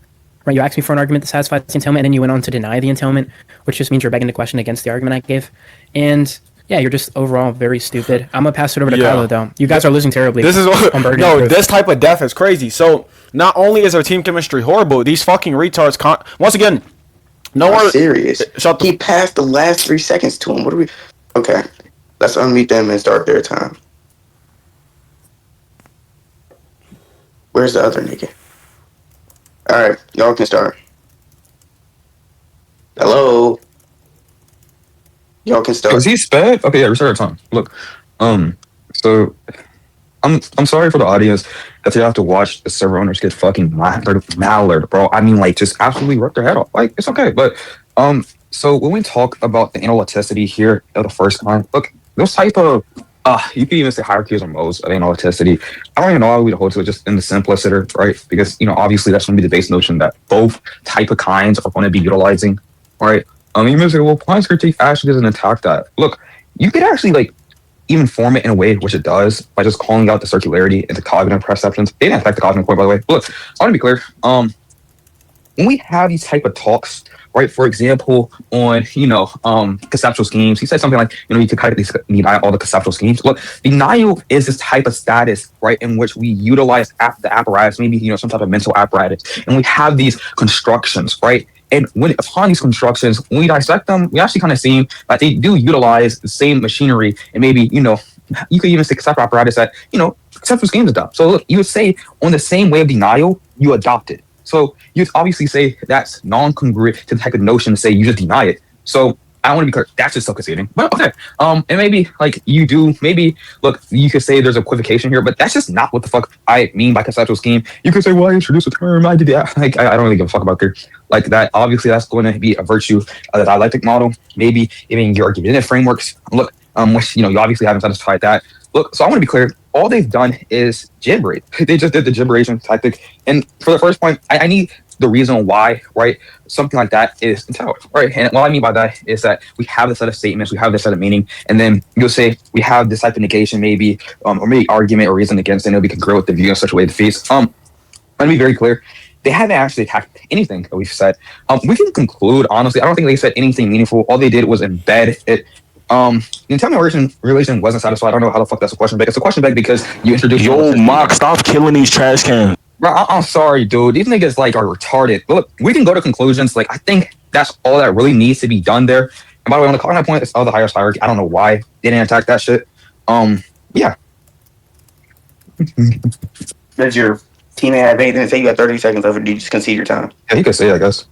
Right, you asked me for an argument that satisfies the entailment, and then you went on to deny the entailment, which just means you're begging the question against the argument I gave. And yeah, you're just overall very stupid. I'm gonna pass it over to Kylo, though. You guys are losing terribly. This is this type of death is crazy. So not only is our team chemistry horrible, these fucking retards once again. No one serious. He passed the last 3 seconds to him. What are we? Okay, let's unmute them and start their time. Where's the other nigga? All right, y'all can start. Hello. Y'all can start. Is he sped? Okay, yeah, restart our time. Look, so I'm sorry for the audience that they have to watch the server owners get fucking mallered, bro. I mean, like, just absolutely rip their head off. Like, it's okay, but so when we talk about the analyticity here of the first kind, look, those type of you could even say hierarchies or modes of analyticity. I don't even know how we'd hold to it just in the simpliciter, right? Because obviously that's going to be the base notion that both type of kinds are going to be utilizing, right? You may say, well, Quine's critique actually doesn't attack that. Look, you could actually like even form it in a way which it does by just calling out the circularity and the cognitive perceptions. They didn't affect the cognitive point, by the way. But look, I want to be clear. When we have these type of talks, right, for example, on, conceptual schemes, he said something like, you could kind of deny all the conceptual schemes. Look, denial is this type of status, right, in which we utilize the apparatus, maybe, some type of mental apparatus, and we have these constructions, right? And upon these constructions, when we dissect them, we actually kind of see that they do utilize the same machinery, and maybe, you could even say conceptual apparatus that, conceptual schemes adopt. So look, you would say on the same way of denial, you adopt it. So you'd obviously say that's non-congruent to the type of notion to say you just deny it. So I want to be clear, that's just self-conceding. But okay, and maybe like you do, maybe look, you could say there's equivocation here, but that's just not what the fuck I mean by conceptual scheme. You could say, well, I introduced a term, I did that. Like, I don't really give a fuck about it. Like that, obviously that's going to be a virtue of the dialectic model. Maybe even your argumentative frameworks. Look, which you obviously haven't satisfied that. Look, so I want to be clear. All they've done is gibberate. They just did the gibberation tactic. And for the first point, I need the reason why, right? Something like that is entailed, right? And what I mean by that is that we have this set of statements, we have this set of meaning, and then you'll say we have this type of negation, maybe, or maybe argument or reason against it, and we can grow with the view in such a way it defeats. Let me be very clear. They haven't actually attacked anything that we've said. We can conclude, honestly, I don't think they said anything meaningful. All they did was embed it. The entailment relation wasn't satisfied. I don't know how the fuck that's a question bag. It's a question bag because you introduced. Yo, Mock, stop killing these trash cans. Bro, I'm sorry, dude. These niggas like are retarded. Look, we can go to conclusions. Like, I think that's all that really needs to be done there. And by the way, on the cognitive point, it's all the highest hierarchy. I don't know why they didn't attack that shit. Yeah. Does your teammate have anything to say? You got 30 seconds left, or do you just concede your time? Yeah, he could say, I guess.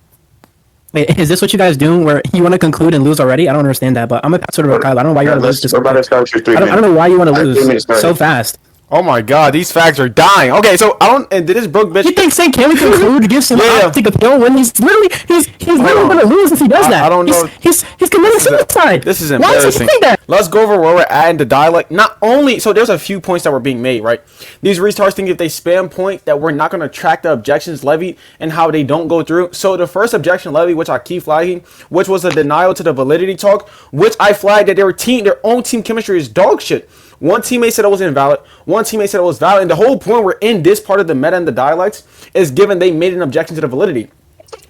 Wait, is this what you guys do where you want to conclude and lose already? I don't understand that, but I'm going to pass it over to Kylo. I don't know why you want to lose. We're about to start your 3 minutes. I don't know why you want to lose so fast. Oh my god, these facts are dying. Okay, so I don't. And did this broke bitch? You think saying can we conclude gives him optic appeal when he's literally gonna lose if he does that? I don't know. He's committing suicide. This is Why is he embarrassing. saying that? Let's go over where we're at in the dialect. Not only so, there's a few points that were being made, right? These retards think if they spam point that we're not gonna track the objections levied and how they don't go through. So the first objection levied, which I keep flagging, which was a denial to the validity talk, which I flagged that their own team chemistry is dog shit. One teammate said it was invalid. One teammate said it was valid. And the whole point we're in this part of the meta and the dialects is given they made an objection to the validity.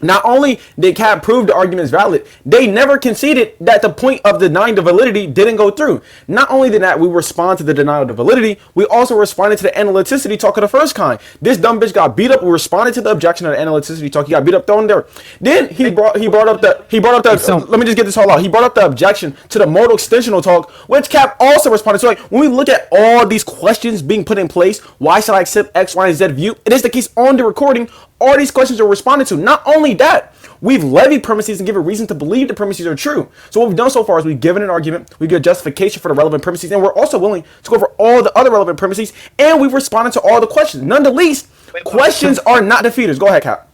Not only did Capp prove the argument is valid, they never conceded that the point of denying the validity didn't go through. Not only did that we respond to the denial of the validity, we also responded to the analyticity talk of the first kind. This dumb bitch got beat up. We responded to the objection of the analyticity talk. He got beat up thrown there. Then he brought up the let me just get this all out. He brought up the objection to the modal extensional talk, which Capp also responded. So like when we look at all these questions being put in place, why should I accept X, Y, and Z view? It is the case on the recording. All these questions are responded to. Not only that, we've levied premises and given reason to believe the premises are true. So what we've done so far is we've given an argument, we've given justification for the relevant premises, and we're also willing to go over all the other relevant premises, and we've responded to all the questions. None the least, questions are not defeaters. Go ahead, Cap.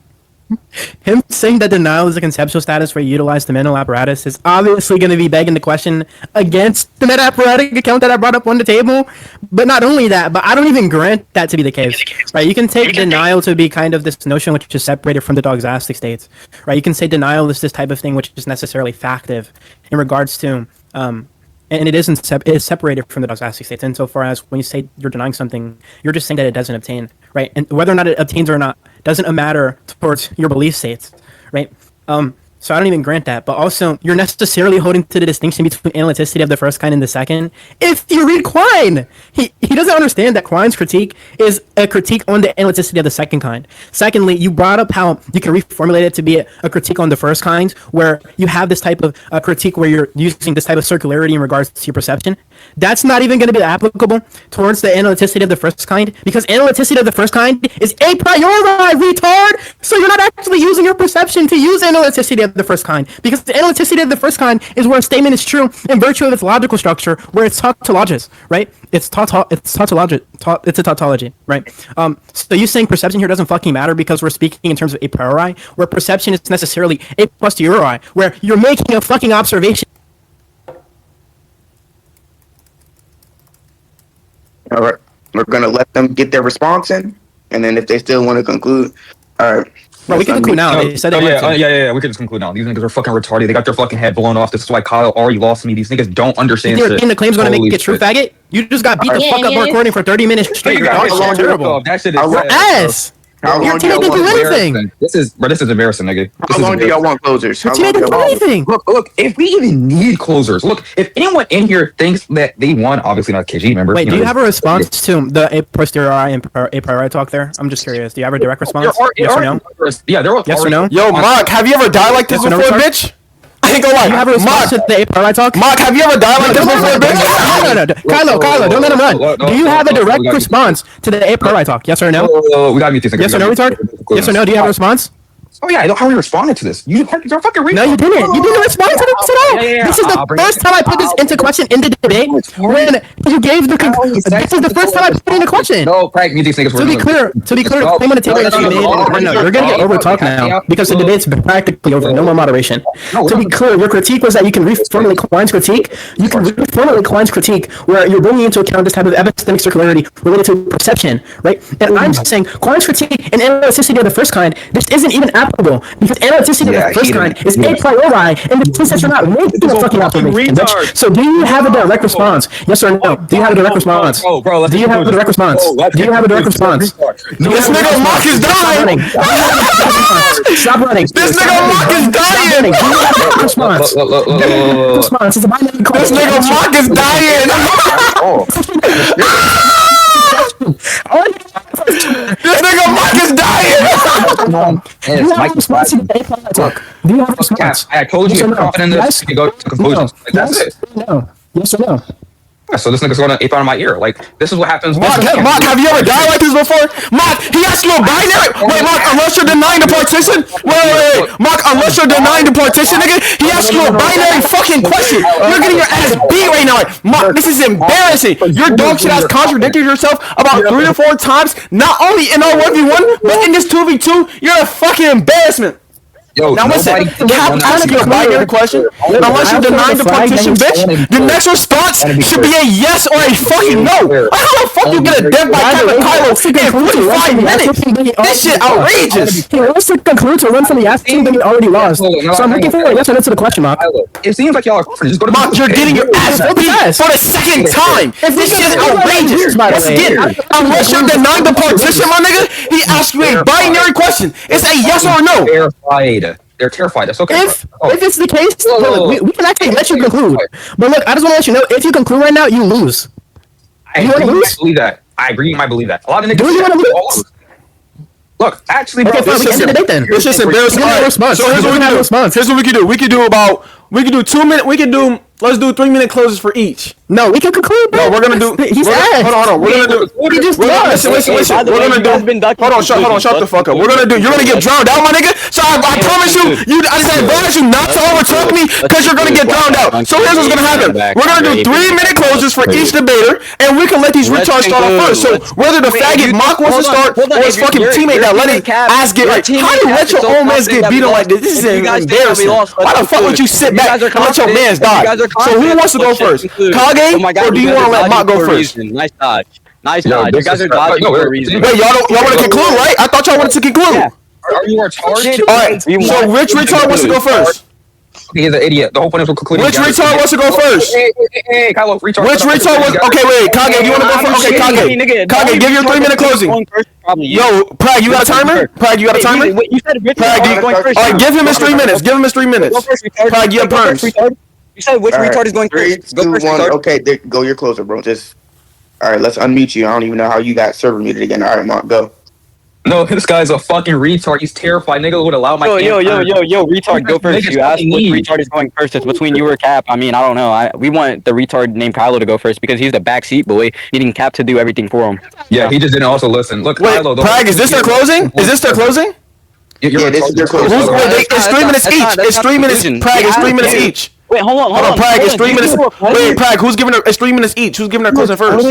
Him saying that denial is a conceptual status where you utilize the mental apparatus is obviously going to be begging the question against the meta-apparatic account that I brought up on the table. But not only that, but I don't even grant that to be the case. Right? You can take denial to be kind of this notion which is separated from the dogmastic states. Right? You can say denial is this type of thing which is necessarily factive in regards to and it is separated from the dogmastic states insofar as when you say you're denying something, you're just saying that it doesn't obtain, right? And whether or not it obtains or not doesn't matter towards your belief states, right? So I don't even grant that. But also, you're necessarily holding to the distinction between analyticity of the first kind and the second. If you read Quine, he doesn't understand that Quine's critique is a critique on the analyticity of the second kind. Secondly, you brought up how you can reformulate it to be a critique on the first kind, where you have this type of critique where you're using this type of circularity in regards to your perception. That's not even going to be applicable towards the analyticity of the first kind, because analyticity of the first kind is a priori, retard! So you're not actually using your perception to use analyticity of the first kind, because the analyticity of the first kind is where a statement is true in virtue of its logical structure, where it's tautologous, right? It's a tautology, right? So you saying perception here doesn't fucking matter because we're speaking in terms of a priori, where perception is necessarily a posteriori, where you're making a fucking observation. All right, we're gonna let them get their response in, and then if they still want to conclude, all right. Bro, we can conclude now. They said Yeah, we can just conclude now. These niggas are fucking retarded. They got their fucking head blown off. This is why Kyle already lost me. These niggas don't understand shit. The claim's gonna make it true, faggot. You just got beat the fuck up recording for 30 minutes straight. You're terrible. That shit is ass. Your teammate didn't do anything. This is embarrassing, nigga. How long do y'all want closers? Your teammate didn't do anything. Look, if we even need closers, look, if anyone in here thinks that they won, obviously not KG member. Wait, do you have a response to the a posteriori and a priori talk there? I'm just curious. Do you have a direct response? Yes or no? Yeah, there was. Yes or no? Yo, Mock, have you ever died like this before, bitch? I ain't gonna lie. Do you have a response to the a priori talk? Mock, have you ever died like this before, bitch? No. Kylo, don't let him run. Do you have a direct response to the a priori talk? Yes or no? We gotta mute these niggas. Yes or no, retard? Yes or no? Do you have a response? Oh yeah, I don't how we responded to this. You're fucking retarded. No, you didn't. You didn't respond to this at all. This is the first time I put this into question in the debate. When you gave the this is the first time I put it into question. No, Craig, mute these niggas. To be clear, the claim on the table that you made. No, you're gonna get over talked now because the debate's practically over. No more moderation. To be clear, your critique was that you can reformulate Quine's critique. You can reformulate Quine's critique where you're bringing into account this type of epistemic circularity related to perception, right? And I'm saying Quine's critique and analyticity of the first kind. This isn't even applicable because analyticity of the first kind is a priori, and the sense that you're not making a fucking observation. So do you have a direct response? Yes or no? Do you have a direct response? Do you have a direct response? Do you have a direct response? This nigga Mock is dying! Stop running. This nigga Mock is dying! Do you have a direct response? Response is a binary This nigga Mock is dying! This nigga Mock no. Do you have a response to the A talk? Do you have a response? I told you, Yes or you're no? confident in this. You can go to conclusions. Like, that's Yes it. or no? Yes or no? So this nigga's going to ape out of my ear. Like, this is what happens. Mock, have you ever died like this before? Mock, he asked you a binary. Wait, Mock, unless you're denying the partition. Wait. Mock, unless you're denying the partition, nigga, he asked you a binary fucking question. You're getting your ass beat right now. Mock, this is embarrassing. Your dog shit has contradicted yourself about 3 to 4 times. Not only in our 1v1, but in this 2v2. You're a fucking embarrassment. Yo, Now listen, Cap asking a binary question. Unless you're denying the partition, bitch, the next response should be a yes or a fucking no. How the fuck you get a death by Cap and Kylo in 45 minutes? This shit outrageous. He wants to conclude to run from the ass team, but he already lost. So I'm looking for a yes or no to the question, Mock. It seems like y'all are confident. Just go to Mock, you're getting your ass beat for the second time. This shit is outrageous. Once again, unless you're denying the partition, my nigga, he asked you a binary question. It's a yes or no. They're terrified. That's okay. If it's the case, look, we can actually let you conclude. But look, I just want to let you know, if you conclude right now, you lose. I agree, you might believe that. I agree, you might believe that. A lot of niggas. Do you want to lose? Look, actually, bro, Okay, fine, we can end the debate then. It's just embarrassing. Give me a response. So here's what we can do. Here's what we can do. We can do 2 minutes. Let's do 3-minute closes for each. No, we can conclude, bro. No, we're gonna do. He's asked. Hold on. We're gonna do. He just lost. Listen. We're gonna do. Hold on. Shut the fuck up. We're gonna do. You're gonna get drowned out, my nigga. So I promise you. I just advise you not to overtalk me because you're gonna get drowned out. So here's what's gonna happen. We're gonna do 3-minute closes for each debater, and we can let these retards start off first. So whether the faggot Mock wants to start or his fucking teammate that let it ass get right. How do you let your own mans get beaten like this? This is embarrassing. Why the fuck would you sit back and let your mans die? So who wants to go first? Kage, or do you want to let Mock go first? Nice dodge. You guys are dodging for a reason. Wait, y'all want to conclude, right? I thought y'all wanted to conclude. Are you retarded? All right. So which retard wants to go first? He's an idiot. The whole point is we're concluding. Which retard wants to go first? Hey, Kylo, retard. Which retard was? Okay, wait, Kage, do you want to go first? Okay, Kage, give your 3-minute closing. Yo, Prag, you got a timer? Wait, you said Prag, going first. all right, give him his 3 minutes. Go first, retard. Prag, you have perms. You said which retard is going first? Go first, retard. Okay, go your closer, bro. Just all right. Let's unmute you. I don't even know how you got server muted again. All right, Mark, go. No, this guy's a fucking retard. He's terrified. Nigga would allow my. Yo, retard, go first. You asked which retard is going first. It's between you or Cap. I mean, I don't know. We want the retard named Kylo to go first because he's the backseat boy, needing Cap to do everything for him. Yeah, he just didn't also listen. Look, Wait, Kylo, Prag, is this their closing? Is this their closing? Yeah, this is their closing. It's 3 minutes each. It's 3 minutes. Prag, it's 3 minutes each. Wait, hold on, Prag, it's 3 minutes. Wait, Prag, who's giving her? It's 3 minutes each. Who's giving her closing first?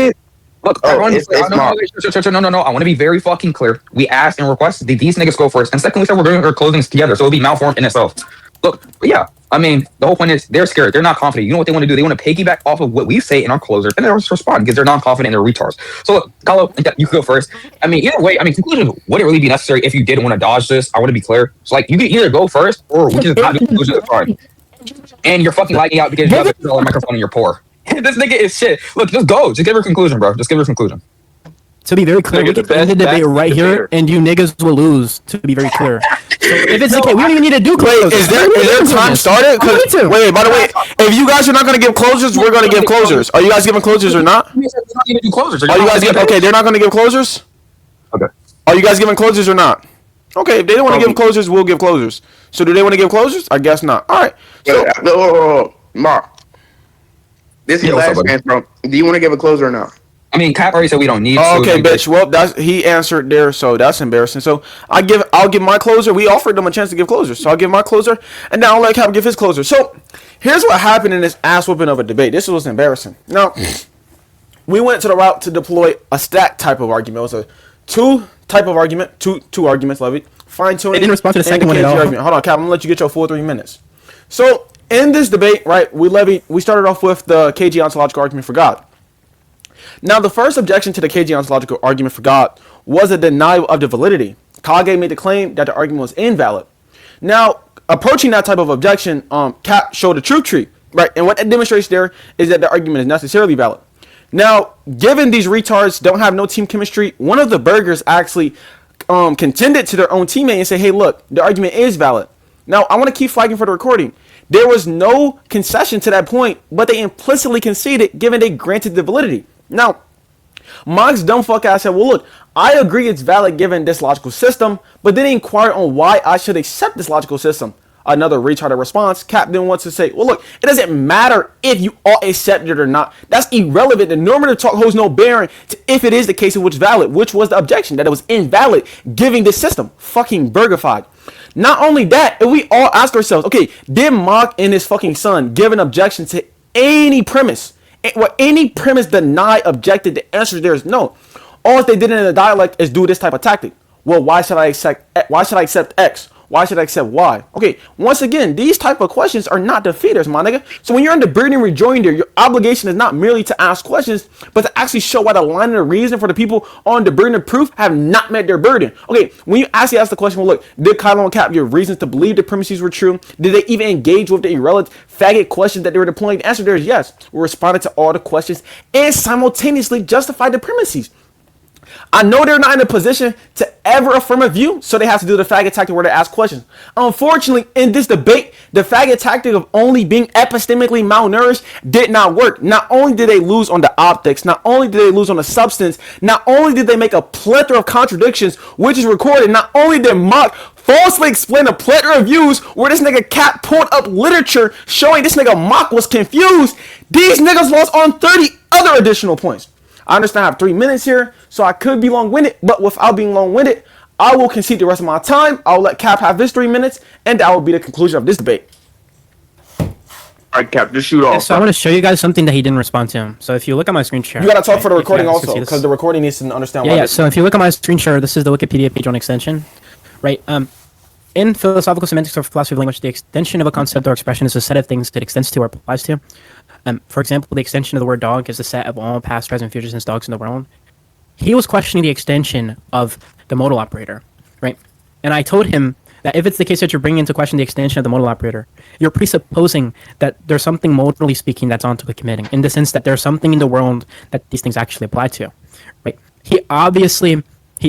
Look, Oh, everyone, it's no. I want to be very fucking clear. We asked and requested these niggas go first, and second, we said we're doing our closings together, so it'll be malformed in itself. Look, yeah, I mean, the whole point is they're scared. They're not confident. You know what they want to do? They want to piggyback off of what we say in our closers, and they'll respond because they're not confident in their retards. So, look, Kylo, you can go first. I mean, either way, conclusion wouldn't really be necessary if you didn't want to dodge this. I want to be clear. So, like, you can either go first, or we just not do conclusions at the time. And you're fucking lighting out because you have a microphone in your pore. This nigga is shit. Look, just go. Just give her conclusion, bro. Just give her conclusion. To be very clear, we can end the debate right here, and you niggas will lose. To be very clear, so if it's okay, we don't even need to do closers. Is there time started? Wait, by the way, if you guys are not gonna give closers, we're gonna give closers. Are you guys giving closers or not? Are you guys giving? Okay, they're not gonna give closers. Okay. Are you guys giving closers or not? Okay, if they don't want to give closers, we'll give closers. So do they want to give closers? I guess not. All right. So, Mark, this is your last chance, bro. Do you want to give a closer or not? I mean, Cap already said we don't need. Okay, bitch. Well, he answered there, so that's embarrassing. So I'll give my closer. We offered them a chance to give closers, so I'll give my closer, and now I'll let Cap give his closer. So here's what happened in this ass whooping of a debate. This was embarrassing. Now we went to the route to deploy a stack type of argument. It was a two arguments, Levy. Fine tuning. They didn't respond to the second one at all. Hold on, Cap. I'm gonna let you get your full 3 minutes. So in this debate, right, we started off with the Kxge ontological argument for God. Now, the first objection to the Kxge ontological argument for God was a denial of the validity. Kage made the claim that the argument was invalid. Now, approaching that type of objection, Capp showed a truth tree, right? And what it demonstrates there is that the argument is necessarily valid. Now, given these retards don't have no team chemistry, one of the burgers actually contended to their own teammate and say, hey, look, the argument is valid. Now, I want to keep flagging for the recording. There was no concession to that point, but they implicitly conceded given they granted the validity. Now, Mock's dumb fuck ass said, well, look, I agree it's valid given this logical system, but then he inquired on why I should accept this logical system. Another retarded response. Capp then wants to say, well, look, it doesn't matter if you all accept it or not. That's irrelevant. The normative talk holds no bearing to if it is the case in which valid, which was the objection, that it was invalid giving this system. Fucking burgified. Not only that, if we all ask ourselves, okay, did Mock and his fucking son give an objection to any premise? What any premise denied, objected, the answer there is no. All they did in the dialect is do this type of tactic. Well, why should I accept X? Why should I accept Y? Okay, once again, these type of questions are not defeaters, my nigga. So when you're in the burden rejoinder, your obligation is not merely to ask questions, but to actually show why the line of the reason for the people on the burden of proof have not met their burden. Okay, when you actually ask the question, well, look, did Kylo and Capp give reasons to believe the premises were true? Did they even engage with the irrelevant faggot questions that they were deploying? The answer there is yes. We responded to all the questions and simultaneously justified the premises. I know they're not in a position to ever affirm a view, so they have to do the faggot tactic where they ask questions. Unfortunately, in this debate, the faggot tactic of only being epistemically malnourished did not work. Not only did they lose on the optics, not only did they lose on the substance, not only did they make a plethora of contradictions, which is recorded, not only did Mock falsely explain a plethora of views where this nigga Capp pulled up literature showing this nigga Mock was confused, these niggas lost on 30 other additional points. I understand I have 3 minutes here, so I could be long-winded, but without being long-winded, I will concede the rest of my time. I'll let Capp have his 3 minutes, and that will be the conclusion of this debate. All right, Capp, just shoot off. So I want to show you guys something that he didn't respond to. So if you look at my screen share, You gotta talk for the recording also, because the recording needs to understand why. Yeah. So if you look at my screen share, this is the Wikipedia page on extension, right? In philosophical semantics or philosophy of language, the extension of a concept or expression is a set of things that extends to or applies to. For example, the extension of the word dog is the set of all past, present, future tense dogs in the world. He was questioning the extension of the modal operator, right? And I told him that if it's the case that you're bringing into question the extension of the modal operator, you're presupposing that there's something modally speaking that's ontologically committing, in the sense that there's something in the world that these things actually apply to, right? He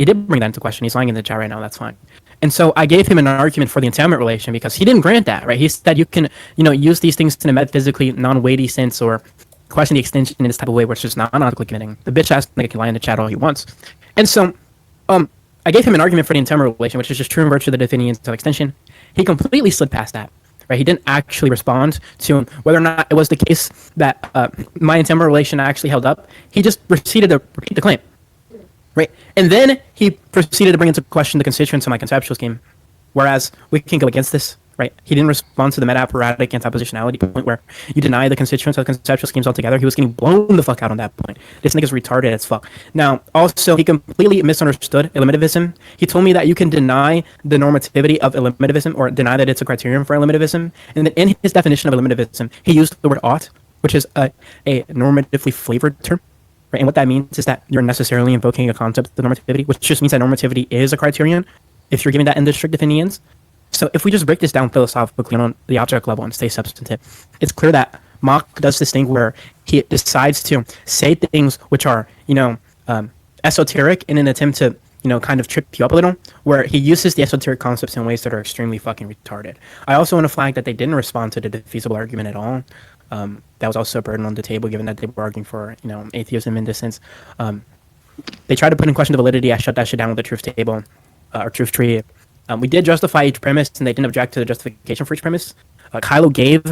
did bring that into question. He's lying in the chat right now. That's fine. And so I gave him an argument for the entailment relation because he didn't grant that, right? He said you can, use these things in a metaphysically non-weighty sense or question the extension in this type of way where it's just not ontologically committing. The bitch ass nigga can lie in the chat all he wants. And so I gave him an argument for the entailment relation, which is just true in virtue of the definition of extension. He completely slid past that, right? He didn't actually respond to whether or not it was the case that my entailment relation actually held up. He just proceeded to repeat the claim. Right, and then he proceeded to bring into question the constituents of my conceptual scheme, whereas we can go against this, right? He didn't respond to the meta-apparatic antipositionality point where you deny the constituents of conceptual schemes altogether. He was getting blown the fuck out on that point. This nigga's retarded as fuck. Now, also, he completely misunderstood eliminativism. He told me that you can deny the normativity of eliminativism or deny that it's a criterion for eliminativism, and then in his definition of eliminativism, he used the word ought, which is a normatively flavored term. Right? And what that means is that you're necessarily invoking a concept of normativity, which just means that normativity is a criterion if you're giving that in the strict definitions. So if we just break this down philosophically on the object level and stay substantive, it's clear that Mock does this thing where he decides to say things which are, esoteric in an attempt to, kind of trip you up a little, where he uses the esoteric concepts in ways that are extremely fucking retarded. I also want to flag that they didn't respond to the defeasible argument at all. That was also a burden on the table, given that they were arguing for, atheism in this sense. They tried to put in question the validity. I shut that shit down with the truth table, or truth tree. We did justify each premise, and they didn't object to the justification for each premise. Kylo gave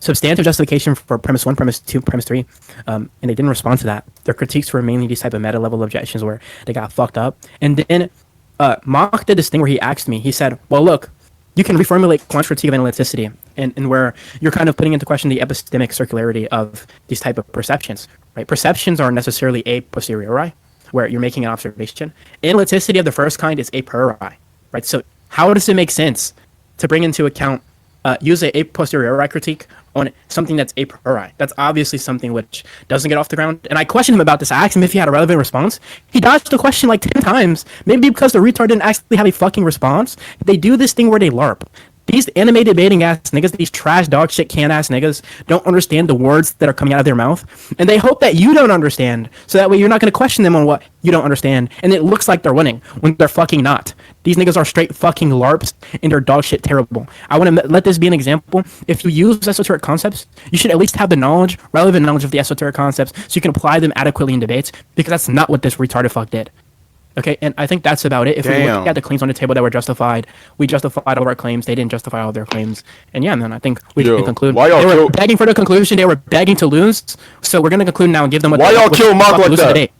substantive justification for premise 1, premise 2, premise 3, and they didn't respond to that. Their critiques were mainly these type of meta-level objections where they got fucked up. And then Mock did this thing where he asked me, he said, well, look, you can reformulate quant critique of analyticity, and where you're kind of putting into question the epistemic circularity of these type of perceptions, right? Perceptions are necessarily a posteriori, where you're making an observation. Analyticity of the first kind is a priori, right? So how does it make sense to bring into account, use a posteriori critique on something that's a priori? That's obviously something which doesn't get off the ground. And I questioned him about this. I asked him if he had a relevant response. He dodged the question like 10 times. Maybe because the retard didn't actually have a fucking response. They do this thing where they LARP. these animated debating ass niggas, these trash dog shit can ass niggas, don't understand the words that are coming out of their mouth, and they hope that you don't understand, so that way you're not going to question them on what you don't understand, and it looks like they're winning when they're fucking not. These niggas are straight fucking LARPs, and they're dog shit terrible. I want to let this be an example. If you use esoteric concepts, you should at least have the knowledge, relevant knowledge of the esoteric concepts, so you can apply them adequately in debates, because that's not what this retarded fuck did. Okay, and I think that's about it. If we look at the claims on the table that were justified, we justified all of our claims. They didn't justify all of their claims. And yeah, man, I think we can conclude. Why y'all they were begging for the conclusion. They were begging to lose. So we're going to conclude now and give them what Why they y'all want. kill Mock like that? Debate.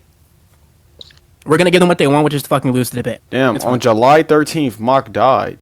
We're going to give them what they want, which is to fucking lose the debate. Damn, on July 13th, Mock died.